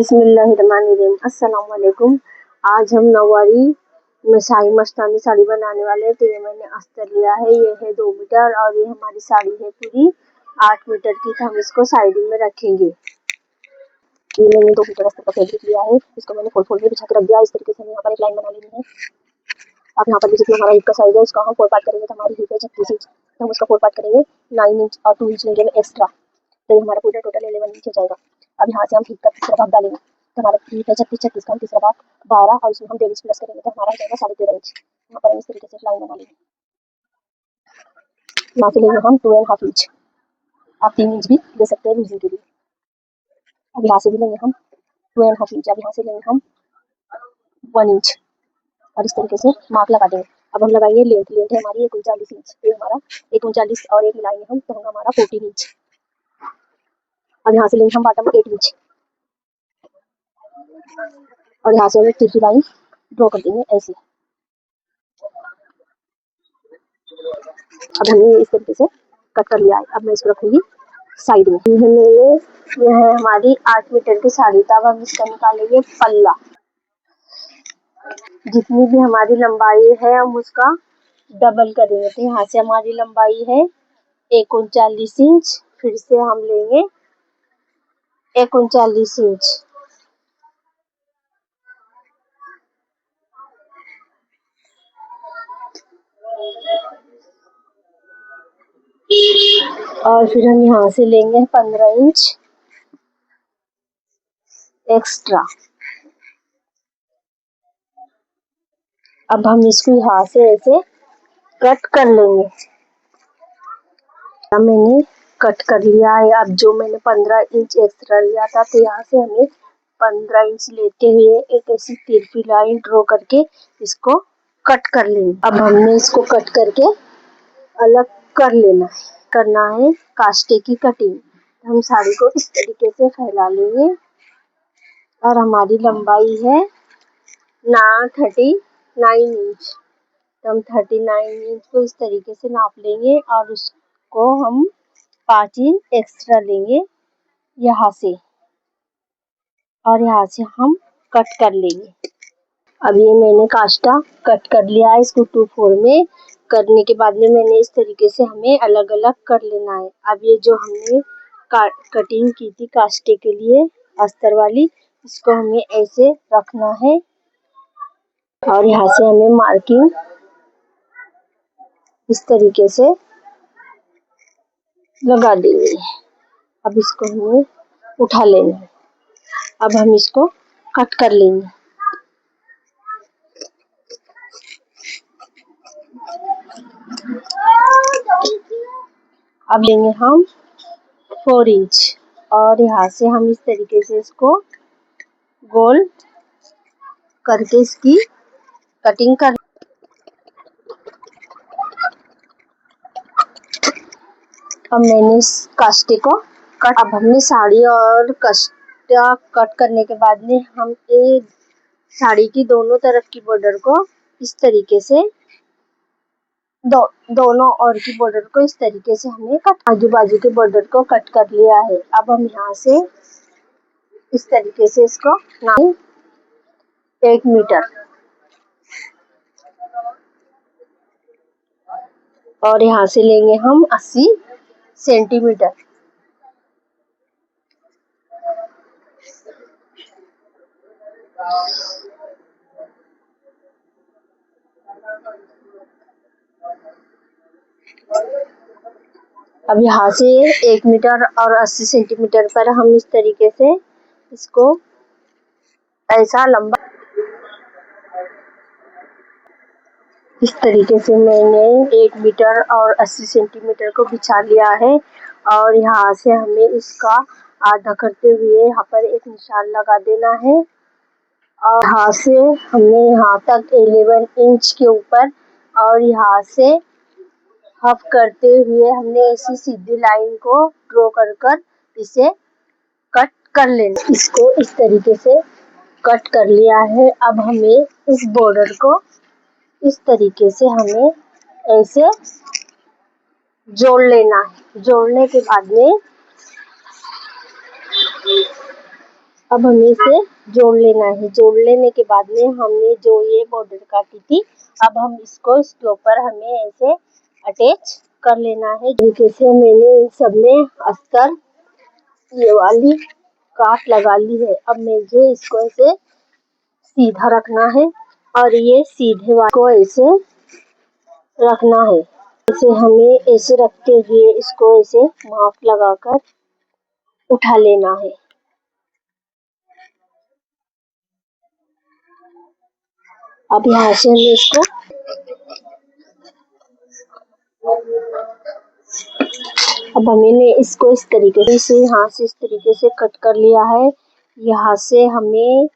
बिस्मिल्लाहिर्रहमानिर्रहीम। अस्सलाम वालेकुम। आज हम नौवारी में मस्तानी साड़ी बनाने वाले हैं। तो ये मैंने अस्तर लिया है, ये है 2 मीटर और ये हमारी साड़ी है पूरी 8 मीटर की। तो हम इसको साइडिंग में रखेंगे। ये मैंने 2 मीटर अस्तर का फैब्रिक लिया है, इसको मैंने फोल्ड में बिछा के रख दिया। इस तरीके से हमें यहाँ पर एक लाइन बना लेनी है। अब यहाँ पर भी जितना हमारा हिप का साइज है उसका हम 4 पार्ट करेंगे। तो हमारी हिप है 36 इंच, तो हम उसका 4 पार्ट करेंगे। 9 इंच और 2 इंच लेंगे एक्स्ट्रा, तो ये हमारा पूरा टोटल 11 इंच हो जाएगा। अब यहाँ से हम हिप का तीसरा भाग डालेंगे। तो हमारा हिप है 36 का हम तीसरा भाग 12 और इसमें हम 1.5 इंच प्लस करेंगे, तो हमारा हो जाएगा 13.5 इंच। यहाँ पर हम इस तरीके से लाइन बना लेंगे। यहाँ से लेंगे हम 2.5 इंच, आप 3 इंच भी ले सकते हैं लूजिंग के लिए। अब यहाँ से भी लेंगे हम 2.5 इंच। अब यहाँ से लेंगे हम 1 इंच और इस तरीके से मार्क लगा देंगे। अब हम लगाएंगे लेंथ है हमारी 39 इंच। ये हमारा 39 और एक मिलाएंगे हम, तो होगा हमारा 14 इंच। अब यहाँ से लेंगे हम बॉटम 8 इंच और यहाँ से हम एक तिरछी लाइन ड्रॉ कर देंगे ऐसे। अब हमने इस तरीके से कट कर लिया है। अब मैं इसको रखूंगी साइड में। यह है हमारी 8 मीटर की साड़ी। तब हम इसका निकालेंगे पल्ला। जितनी भी हमारी लंबाई है हम उसका डबल करेंगे। तो यहाँ से हमारी लंबाई है 39 इंच, फिर से हम लेंगे 39 इंच और फिर हम यहाँ से लेंगे 15 इंच एक्स्ट्रा। अब हम इसको यहाँ से ऐसे कट कर लेंगे। मैंने कट कर लिया है। अब जो मैंने 15 इंच एक्स्ट्रा लिया था, तो यहाँ से हमें 15 इंच लेते हुए एक ऐसी तिरछी लाइन ड्रॉ करके इसको कट कर लेंगे। अब हमने इसको कट करके अलग करना है कास्टे की कटिंग। हम साड़ी को इस तरीके से फैला लेंगे और हमारी लंबाई है 39 इंच। तो हम 39 इंच को इस तरीके से नाप लेंगे और उसको हम 5 इंच एक्स्ट्रा लेंगे यहाँ से और यहाँ से हम कट कर लेंगे। अब ये मैंने कास्टा कट कर लिया है। इसको 2/4 में करने के बाद में मैंने इस तरीके से हमें अलग अलग कर लेना है। अब ये जो हमने कटिंग की थी कास्टे के लिए अस्तर वाली, इसको हमें ऐसे रखना है और यहाँ से हमें मार्किंग इस तरीके से लगा देंगे। अब इसको हमें उठा लेना है। अब हम इसको कट कर लेंगे। अब लेंगे हम 4 इंच और यहाँ से हम इस तरीके से इसको गोल करके इसकी कटिंग कर। अब मैंने इस कास्टे को कट। अब हमने साड़ी और कास्टा कट करने के बाद में हम एक साड़ी की दोनों तरफ की बॉर्डर को इस तरीके से दोनों और की बॉर्डर को इस तरीके से हमें आजू बाजू के बॉर्डर को कट कर लिया है। अब हम यहाँ से इस तरीके से इसको 1 मीटर और यहाँ से लेंगे हम 80 सेंटीमीटर। अब यहाँ से 1 मीटर और 80 सेंटीमीटर पर हम इस तरीके से इसको ऐसा लंबा इस तरीके से मैंने 1 मीटर और 80 सेंटीमीटर को बिछा लिया है और यहाँ से हमें इसका आधा करते हुए यहाँ पर एक निशान लगा देना है और यहाँ से हमने यहाँ तक 11 इंच के ऊपर और यहाँ से हाफ करते हुए हमने ऐसी सीधी लाइन को ड्रॉ कर इसे कट कर लेना। इसको इस तरीके से कट कर लिया है। अब हमें इस बॉर्डर को इस तरीके से हमें ऐसे जोड़ लेना है। जोड़ने के बाद में अब हमें इसे जोड़ लेना है। जोड़ लेने के बाद में हमने जो ये बॉर्डर काटी थी, अब हम इसको इसके ऊपर हमें ऐसे अटैच कर लेना है। जैसे मैंने इन सब में अस्तर ये वाली काट लगा ली है। अब मुझे इसको ऐसे सीधा रखना है और ये सीधे वाले को ऐसे रखना है। इसे हमें ऐसे रखते हुए इसको ऐसे माप लगाकर उठा लेना है। अब यहाँ से हमें इसको अब मैंने इसको इस तरीके से यहाँ से इस तरीके से कट कर लिया है। यहाँ से हमें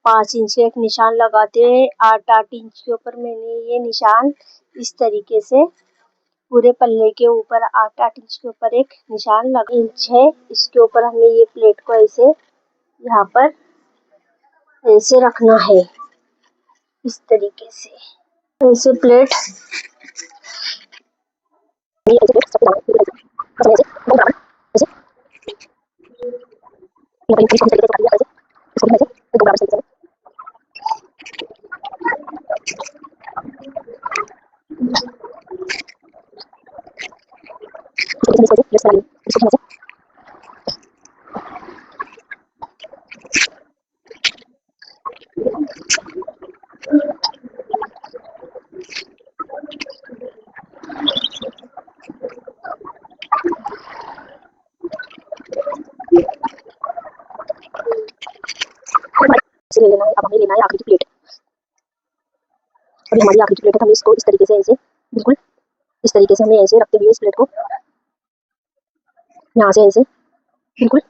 5 इंच का एक निशान लगाते हैं। 8-8 इंच के ऊपर मैंने ये निशान इस तरीके से पूरे पल्ले के ऊपर 8-8 इंच के ऊपर एक निशान लगा इंच है। इसके ऊपर हमें ये प्लेट को ऐसे यहाँ पर ऐसे रखना है, इस तरीके से ऐसे प्लेट ले लेना है। अब हमें लेना है आखिरी प्लेट। अभी हमारी आखिरी प्लेट है, हमें इसको इस तरीके से ऐसे बिल्कुल इस तरीके से हमें ऐसे रखते हुए इस प्लेट को यहाँ से ऐसे बिल्कुल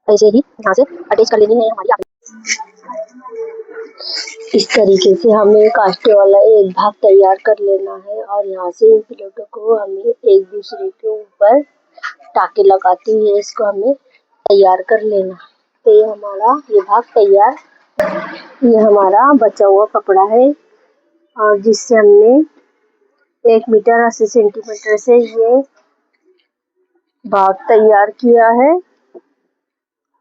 ऐसे ही यहाँ से अटैच कर लेनी है हमारी आखिरी। इस तरीके से हमें कास्टे वाला एक भाग तैयार कर लेना है और यहाँ से इन प्लेटों को हमें एक दूसरे के ऊपर टाके लगाते हुए इसको हमें तैयार कर लेना। तो ये हमारा ये भाग तैयार, ये हमारा बचा हुआ कपड़ा है और जिससे हमने 1 मीटर 80 सेंटीमीटर से ये भाग तैयार किया है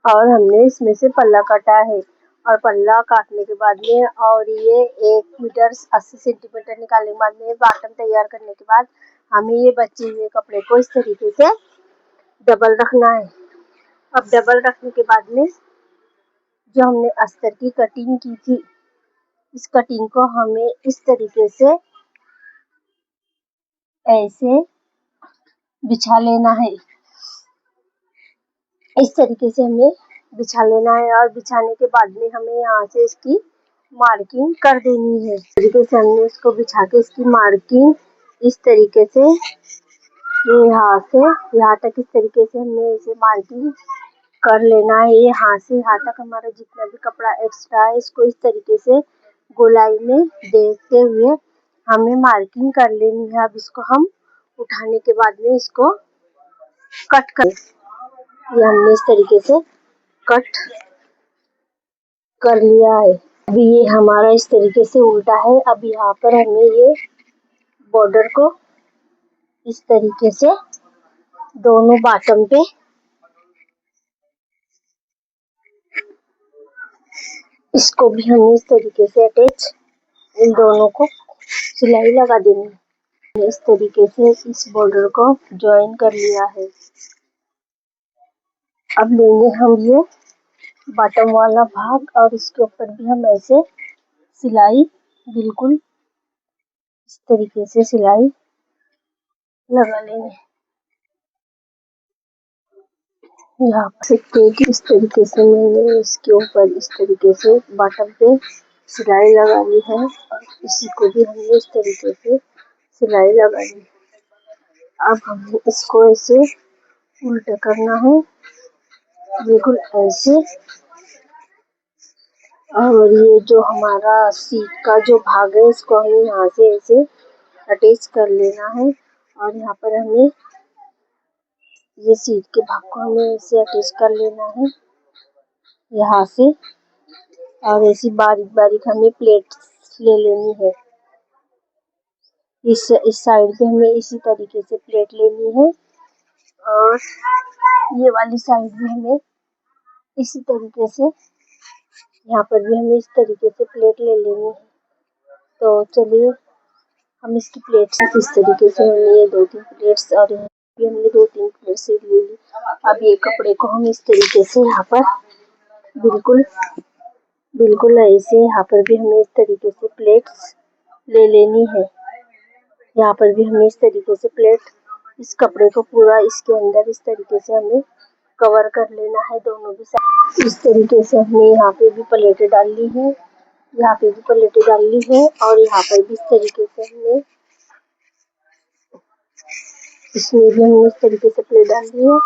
और हमने इसमें से पल्ला काटा है। और पल्ला काटने के बाद में और ये 1 मीटर 80 सेंटीमीटर निकालने के बाद में बॉटम तैयार करने के बाद हमें ये बचे हुए कपड़े को इस तरीके से डबल रखना है। अब डबल रखने के बाद में जो हमने अस्तर की कटिंग की थी, इस कटिंग को हमें इस तरीके से ऐसे बिछा लेना है। इस तरीके से हमें बिछा लेना है और बिछाने के बाद में हमें यहाँ से इसकी मार्किंग कर देनी है। इस तरीके से हमने इसको बिछा के इसकी मार्किंग इस तरीके से यहाँ से यहाँ तक इस तरीके से हमने इसे मार्किंग कर लेना है। यहाँ से यहाँ तक हमारा जितना भी कपड़ा एक्स्ट्रा है इसको इस तरीके से गोलाई में देखते हुए हमें मार्किंग कर लेनी है। अब इसको हम उठाने के बाद में इसको कट कर, ये हमने इस तरीके से कट कर लिया है। अभी ये हमारा इस तरीके से उल्टा है। अब यहाँ पर हमें ये बॉर्डर को इस तरीके से दोनों बॉटम पे इसको भी हमें इस तरीके से अटैच इन दोनों को सिलाई लगा देनी है। इस तरीके से इस बॉर्डर को ज्वाइन कर लिया है। अब लेंगे हम ये बॉटम वाला भाग और इसके ऊपर भी हम ऐसे सिलाई बिल्कुल इस तरीके से सिलाई लगा लेंगे। यहाँ पर इस तरीके से मैंने इसके ऊपर इस तरीके से बॉटम पे सिलाई लगा ली है और इसी को भी हमने इस तरीके से सिलाई लगा ली। अब हमें इसको ऐसे उल्टा करना है बिल्कुल ऐसे। और ये जो हमारा सीट का जो भाग है इसको हमें यहाँ से ऐसे अटैच कर लेना है और यहाँ पर हमें ये सीट के भाग को हमें ऐसे अटैच कर लेना है यहाँ से। और ऐसी बारीक बारीक हमें प्लेट ले लेनी है। इस साइड पे हमें इसी तरीके से प्लेट लेनी है और ये वाली साइड भी हमें इसी तरीके से यहाँ पर भी हमें इस तरीके से प्लेट ले लेनी है। तो चलिए हम इसकी प्लेट्स इस तरीके से हमने ये 2-3 प्लेट्स और यहाँ भी हमने 2-3 प्लेट्स ले ली। अब ये कपड़े को हम इस तरीके से यहाँ पर बिल्कुल ऐसे यहाँ पर भी हमें इस तरीके से प्लेट्स ले लेनी है। यहाँ पर भी हमें इस तरीके से प्लेट इस कपड़े को पूरा इसके अंदर इस तरीके से हमें कवर कर लेना है दोनों भी साइड। इस तरीके से हमने यहाँ पे भी प्लेटें डाल ली है, यहाँ पे भी प्लेटें डाल ली है और यहाँ पर भी इस तरीके से हमने इसमें भी हमने इस तरीके से प्लेट डाल ली है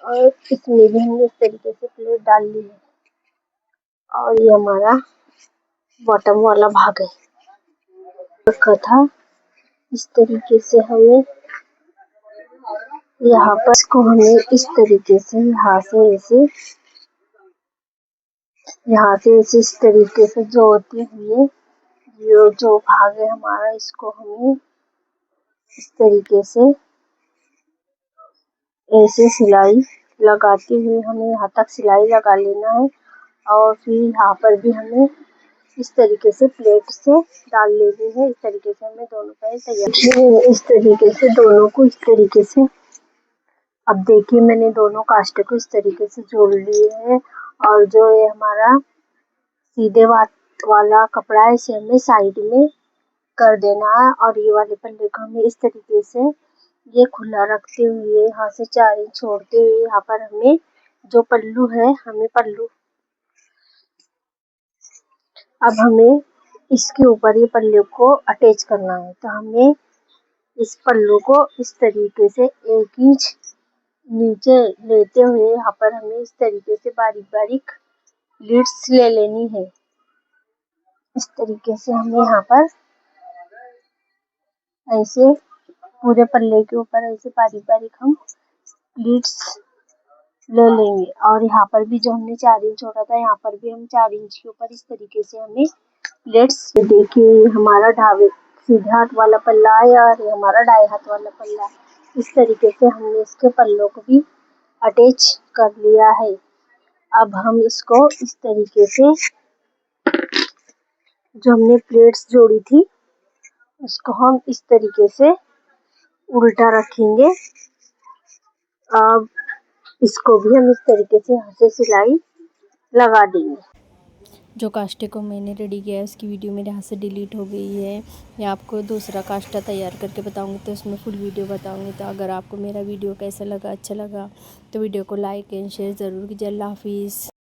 और इसमें भी हमने इस तरीके से प्लेट डाल ली है। और ये हमारा बॉटम वाला भाग है रखा था। इस तरीके से हमें यहाँ पर इसको हमें इस तरीके से यहाँ से ऐसे इस तरीके से जोड़ते हुए जो भाग है हमारा इसको हमें इस तरीके से ऐसे सिलाई लगाते हुए हमें यहाँ तक सिलाई लगा लेना है और फिर यहाँ पर भी हमें इस तरीके से प्लेट से डाल लेनी है। इस तरीके से हमें दोनों पैर तैयार इस तरीके से दोनों को इस तरीके से। अब देखिए मैंने दोनों कास्टे को इस तरीके से जोड़ लिए हैं और जो ये हमारा सीधे वाला कपड़ा है इसे हमें साइड में कर देना है और ये वाले पल्ले को हमें इस तरीके से ये खुला रखते हुए यहाँ से 4 इंच छोड़ते हुए यहाँ पर हमें जो पल्लू है अब हमें इसके ऊपर ये पल्लू को अटैच करना है। तो हमें इस पल्लू को इस तरीके से 1 इंच नीचे लेते हुए यहाँ पर हमें इस तरीके से बारीक लीड्स ले लेनी है। इस तरीके से हमें यहाँ पर ऐसे पूरे पल्ले के ऊपर ऐसे बारीक हम लीड्स ले लेंगे और यहाँ पर भी जो हमने 4 इंच छोड़ा था यहाँ पर भी हम 4 इंच के ऊपर इस तरीके से हमें प्लेट्स। देखिए हमारा सीधे हाथ वाला पल्ला है और हमारा दाएं हाथ वाला पल्ला है। इस तरीके से हमने इसके पल्लों को भी अटैच कर लिया है। अब हम इसको इस तरीके से जो हमने प्लेट्स जोड़ी थी उसको हम इस तरीके से उल्टा रखेंगे। अब इसको भी हम इस तरीके से यहाँ से सिलाई लगा देंगे। जो कास्टे को मैंने रेडी किया है उसकी वीडियो मेरे हाथ से डिलीट हो गई है। मैं आपको दूसरा कास्टा तैयार करके बताऊंगी तो उसमें फुल वीडियो बताऊंगी। तो अगर आपको मेरा वीडियो कैसा लगा अच्छा लगा तो वीडियो को लाइक एंड शेयर ज़रूर कीजिए। अल्लाह हाफिज़।